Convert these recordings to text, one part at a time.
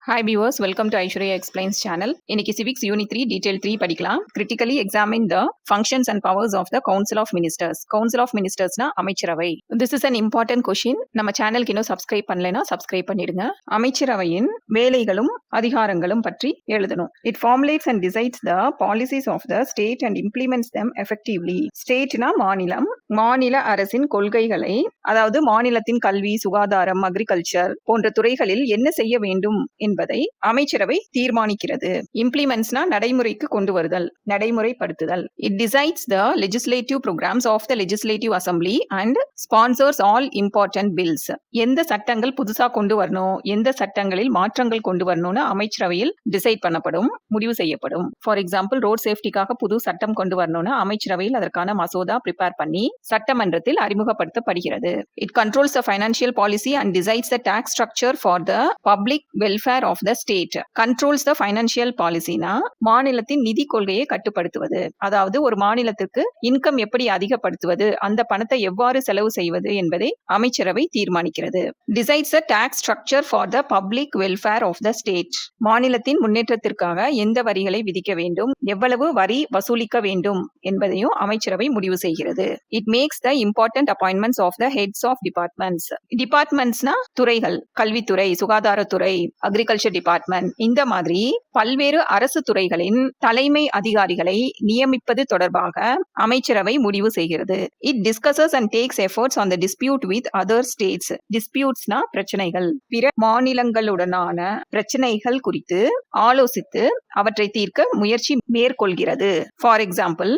Hi viewers, welcome to Aishwarya explains channel. இன்னைக்கு civics unit 3 detail 3 படிக்கலாம். Critically examine the functions and powers of the council of ministers. Council of மினிஸ்டர்ஸ்னா அமைச்சரவை. This is an important question. நம்ம சேனலுக்கு இன்னும் subscribe பண்ணலைன்னா subscribe பண்ணிடுங்க. அமைச்சரவையின் வேலைகளும் அதிகாரங்களும் பற்றி எழுதணும். It formulates and decides the policies of the state and implements them effectively. ஸ்டேட்னா மாநிலம், மாநில அரசின் கொள்கைகளை, அதாவது மாநிலத்தின் கல்வி, சுகாதாரம், அக்ரிகல்ச்சர் போன்ற துறைகளில் என்ன செய்ய வேண்டும் என்பதை அமைச்சரவை தீர்மானிக்கிறது. இம்ப்ளிமெண்ட்ஸ்னா நடைமுறைக்கு கொண்டு வருதல், நடைமுறைப்படுத்துதல். It decides the legislative programmes of the legislative assembly and sponsors all important bills. எந்த சட்டங்கள் புதுசா கொண்டு வரணும், எந்த சட்டங்களில் மாற்றங்கள் கொண்டு வரணும்னு அமைச்சரவையில் டிசைட் பண்ணப்படும், முடிவு செய்யப்படும். ஃபார் எக்ஸாம்பிள், ரோட் சேஃப்டிக்காக புது சட்டம் கொண்டு வரணும்னு அமைச்சரவையில் அதற்கான மசோதா ப்ரிப்பேர் பண்ணி சட்டமன்றத்தில் அறிமுகப்படுத்தப்படுகிறது. It controls the financial policy and decides the tax structure for the public welfare of the state. Controls the financial பாலிசினா மாநிலத்தின் நிதி கொள்கையை கட்டுப்படுத்துவது. அதாவது ஒரு மாநிலத்துக்கு இன்கம் எப்படி அதிகப்படுத்துவது, அந்த பணத்தை எவ்வாறு செலவு செய்வது என்பதை அமைச்சரவை தீர்மானிக்கிறது. Decides the tax structure for the public welfare of the state. மாநிலத்தின் முன்னேற்றத்திற்காக எந்த வரிகளை விதிக்க வேண்டும், எவ்வளவு வரி வசூலிக்க வேண்டும் என்பதையும் அமைச்சரவை முடிவு செய்கிறது. It makes the important appointments of the heads of departments. டிபார்ட்மெண்ட்ஸ்னா துறைகள், கல்வித்துறை, சுகாதாரத்துறை, அக்ரிகல்ச்சர் டிபார்ட்மெண்ட், இந்த மாதிரி பல்வேறு அரசு துறைகளின் தலைமை அதிகாரிகளை நியமிப்பது தொடர்பாக அமைச்சரவை முடிவு செய்கிறது. It discusses and takes efforts on the dispute with other states. டிஸ்பியூட்ஸ்னா பிரச்சனைகள், பிற மாநிலங்களுடனான பிரச்சனைகள் குறித்து ஆலோசித்து அவற்றை தீர்க்க முயற்சி மேற்கொள்கிறது. ஃபார் எக்ஸாம்பிள்,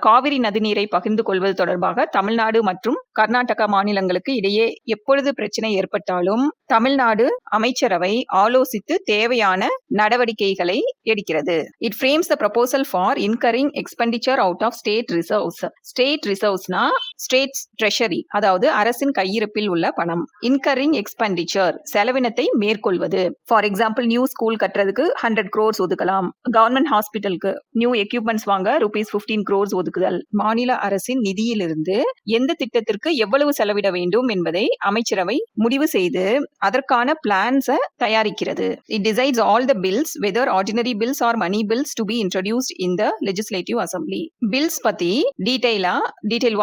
காவிரி நதிநீரை பகிர்ந்து கொள்வது தொடர்பாக தமிழ்நாடு மற்றும் கர்நாடகா மாநிலங்களுக்கு இடையே எப்பொழுது பிரச்சனை ஏற்பட்டாலும் தமிழ்நாடு அமைச்சரவை ஆலோசித்து தேவையான நடவடிக்கைகளை எடுக்கிறது. It frames the proposal for incurring expenditure out of state reserves. State ரிசர்வ்ஸ்னா ஸ்டேட் ட்ரெஷரி, அதாவது அரசின் கையிருப்பில் உள்ள பணம். இன்கரிங் எக்ஸ்பெண்டிச்சர் செலவினத்தை மேற்கொள்வது. ஃபார் எக்ஸாம்பிள், நியூ ஸ்கூல் கட்டுறதுக்கு 100 crores ஒதுக்கலாம். கவர்மெண்ட் ஹாஸ்பிட்டலுக்கு நியூ எக்யூப்மெண்ட்ஸ் வாங்க ₹15 crores ஒதுக்குதல். மாநில அரசின் நிதியிலிருந்து எந்த திட்டத்திற்கு எவ்வளவு செலவிட வேண்டும் என்பதை அமைச்சரவை முடிவு செய்து அதற்கான பிளான்ஸை தயாரிக்கிறது. It decides all the bills, whether ordinary bills or money bills, to be introduced in the legislative assembly. Bills பத்தி டீடைல்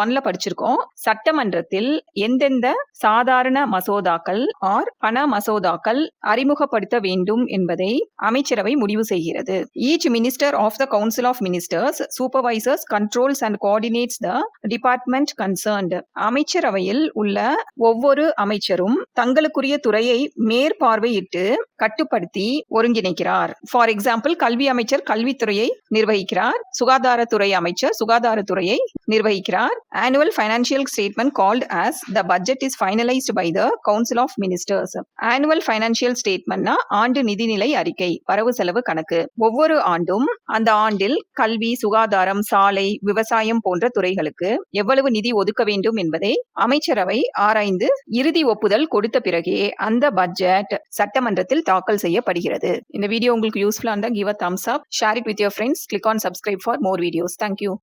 1ல படிச்சிருக்கோம். சட்டமன்றத்தில் எந்தெந்த சாதாரண மசோதாக்கள் ஆர் பண மசோதாக்கள் அறிமுகப்படுத்த வேண்டும் என்பதை அமைச்சரவை முடிவு செய்கிறது. Each minister of the council of ministers supervises, controls and coordinates the department concerned. அமைச்சரவையில் உள்ள ஒவ்வொரு அமைச்சரும் தங்களுக்குரிய துறையை மேற்பார்வையிட்டு கட்டுப்படுத்தி ஒருங்கிணைக்கிறார். ஃபார் எக்ஸாம்பிள், கல்வி அமைச்சர் கல்வித்துறையை நிர்வகிக்கிறார், சுகாதாரத்துறை அமைச்சர் சுகாதாரத்துறையை நிர்வகிக்கிறார். Annual financial statement called as the budget is finalized by the council of ministers. Annual financial ஸ்டேட்மெண்ட்னா ஆண்டு நிதிநிலை அறிக்கை, வரவு செலவு கணக்கு. ஒவ்வொரு ஆண்டும் அந்த ஆண்டில் கல்வி, சுகாதாரம், சாலை, விவசாயம் போன்ற துறைகளுக்கு எவ்வளவு நிதி ஒதுக்க வேண்டும் என்பதை அமைச்சரவை ஆராய்ந்து இறுதி ஒப்புதல் கொடுத்த பிறகே அந்த பட்ஜெட் சட்டமன்றத்தில் தாக்கல் செய்யப்படுகிறது. இந்த வீடியோ உங்களுக்கு யூஸ்ஃபுல்லா இருந்தா give a thumbs up, share it with your friends, click on subscribe for more videos. Thank you.